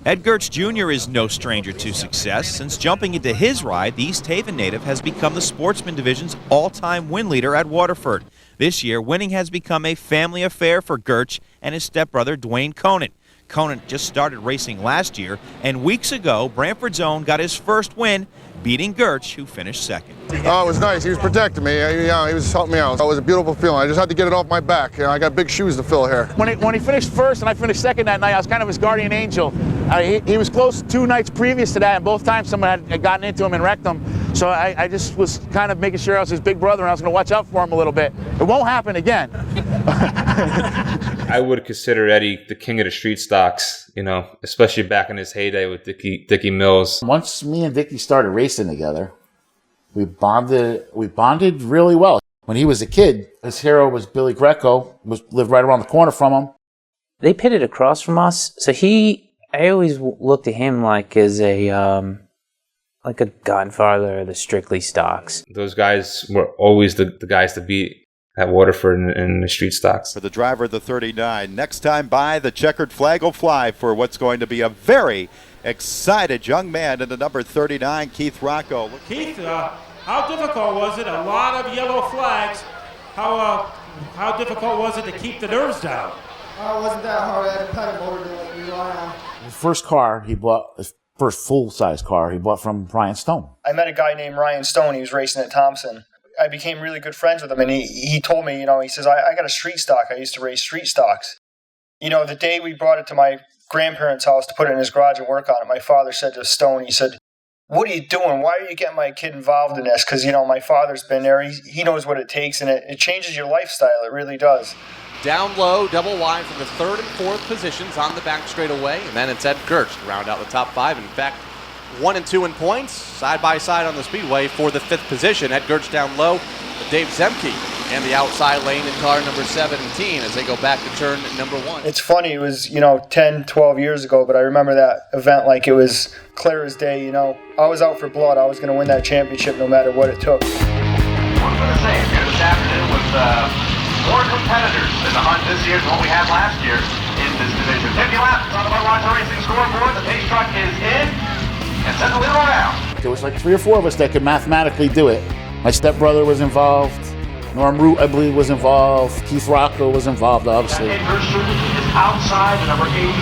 Ed Gertsch Jr. is no stranger to success. Since jumping into his ride, the East Haven native has become the Sportsman Division's all-time win leader at Waterford. This year, winning has become a family affair for Gertsch and his stepbrother, Wayne Conant. Conant just started racing last year, and weeks ago, Brantford's own got his first win, beating Gertsch, who finished second. Oh, it was nice. He was protecting me. He was helping me out. It was a beautiful feeling. I just had to get it off my back. I got big shoes to fill here. When he finished first and I finished second that night, I was kind of his guardian angel. He was close 2 nights previous to that, and both times someone had gotten into him and wrecked him. So I just was kind of making sure I was his big brother and I was going to watch out for him a little bit. It won't happen again. I would consider Eddie the king of the street stocks, especially back in his heyday with Dickie Mills. Once me and Dickie started racing together, we bonded really well. When he was a kid, his hero was Billy Greco, lived right around the corner from him. They pitted across from us, so I always looked at him like as a godfather of the strictly stocks. Those guys were always the guys to beat at Waterford in the street stocks. For the driver of the 39, next time by, the checkered flag will fly for what's going to be a very excited young man in the number 39, Keith Rocco. Keith, how difficult was it? A lot of yellow flags. How difficult was it to keep the nerves down? It wasn't that hard. I had a pedal motor to rely on. His first car he bought, his first full-size car he bought from Ryan Stone. I met a guy named Ryan Stone. He was racing at Thompson. I became really good friends with him, and he told me, he says, I got a street stock. I used to race street stocks. The day we brought it to my grandparents' house to put it in his garage and work on it, my father said to Stone, he said, "What are you doing? Why are you getting my kid involved in this?" Because, my father's been there. He knows what it takes, and it changes your lifestyle. It really does. Down low, double wide from the third and fourth positions on the back straightaway, and then it's Ed Gertsch to round out the top 5. In fact, 1 and 2 in points, side by side on the speedway for the 5th position. Ed Gertsch down low, with Dave Zemke and the outside lane in car number 17 as they go back to turn number 1. It's funny, it was, 10, 12 years ago, but I remember that event like it was clear as day. I was out for blood. I was going to win that championship no matter what it took. What I'm going to say, here this afternoon with more competitors in the hunt this year than what we had last year in this division. 50 laps on the Budweiser Racing scoreboard. The pace truck is in. And send the leader around. There was like 3 or 4 of us that could mathematically do it. My stepbrother was involved. Norm Root, I believe, was involved. Keith Rocco was involved, obviously. Ed Gertsch Jr. is outside the number 80.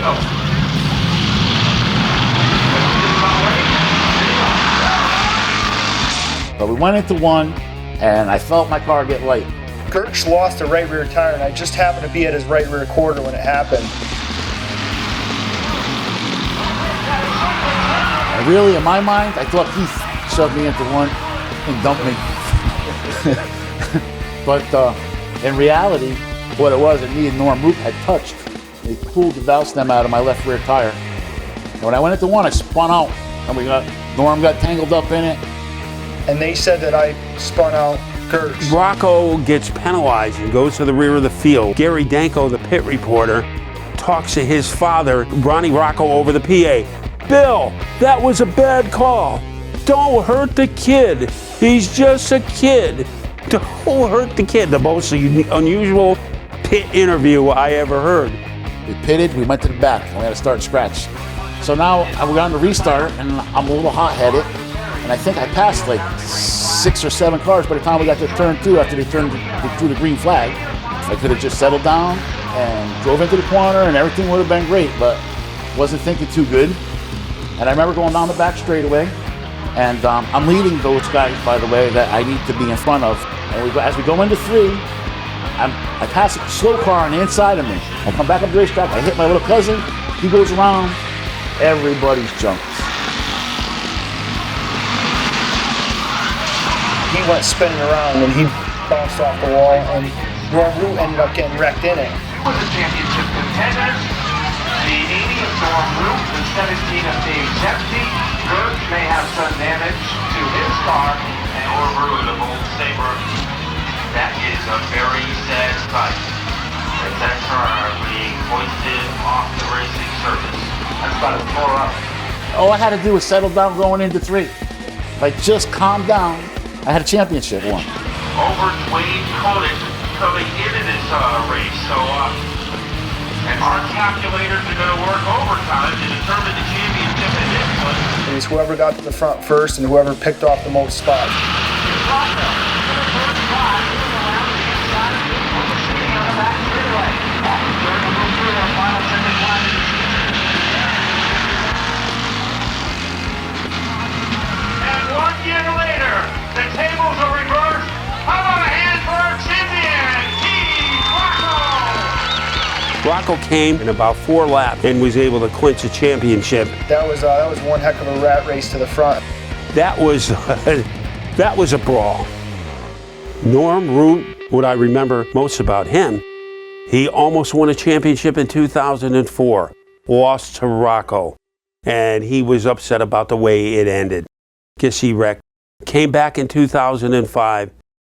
But we went into one, and I felt my car get light. Gertsch lost a right rear tire, and I just happened to be at his right rear quarter when it happened. And really, in my mind, I thought Keith shoved me into one and dumped me. But in reality, what it was, me and Norm Root had touched. They pulled the valve stem out of my left rear tire. And when I went into one, I spun out, and Norm got tangled up in it. And they said that I spun out Gertsch. Rocco gets penalized and goes to the rear of the field. Gary Danko, the pit reporter, talks to his father, Ronnie Rocco, over the PA. "Bill, that was a bad call. Don't hurt the kid. He's just a kid. Don't hurt the kid." The most unusual pit interview I ever heard. We pitted, we went to the back, and we had to start scratch. So now we're on the restart, and I'm a little hot-headed, and I think I passed like 6 or 7 cars by the time we got to turn 2 after they threw the green flag. I could have just settled down and drove into the corner, and everything would have been great, but wasn't thinking too good. And I remember going down the back straightaway, and I'm leading those guys, by the way, that I need to be in front of. And as we go into 3, I pass a slow car on the inside of me. I come back up the racetrack, I hit my little cousin, he goes around, everybody's jumped. He went spinning around and he bounced off the wall, and Norm Root ended up getting wrecked in it. For the championship contenders, the 80 of Norm Root, the 17 of Dave Zemke. Gertsch may have some damage to his car, and Norm Root of Old Sabre. That is a very sad sight. That car being hoisted off the racing surface. That's about as far up. All I had to do was settle down going into 3. If I just calmed down, I had a championship won. Over Wayne Conant coming into this race. So, and Our calculators are going to work overtime to determine the championship at this one. It's whoever got to the front first and whoever picked off the most spots. And 1 year later, the tables are reversed. How about a hand for our champion, Keith Rocco? Rocco came in about 4 laps and was able to clinch a championship. That was one heck of a rat race to the front. That was that was a brawl. Norm Root, what I remember most about him, he almost won a championship in 2004, lost to Rocco, and he was upset about the way it ended. Guess he wrecked. Came back in 2005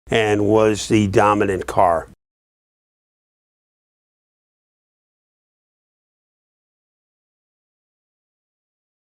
and was the dominant car.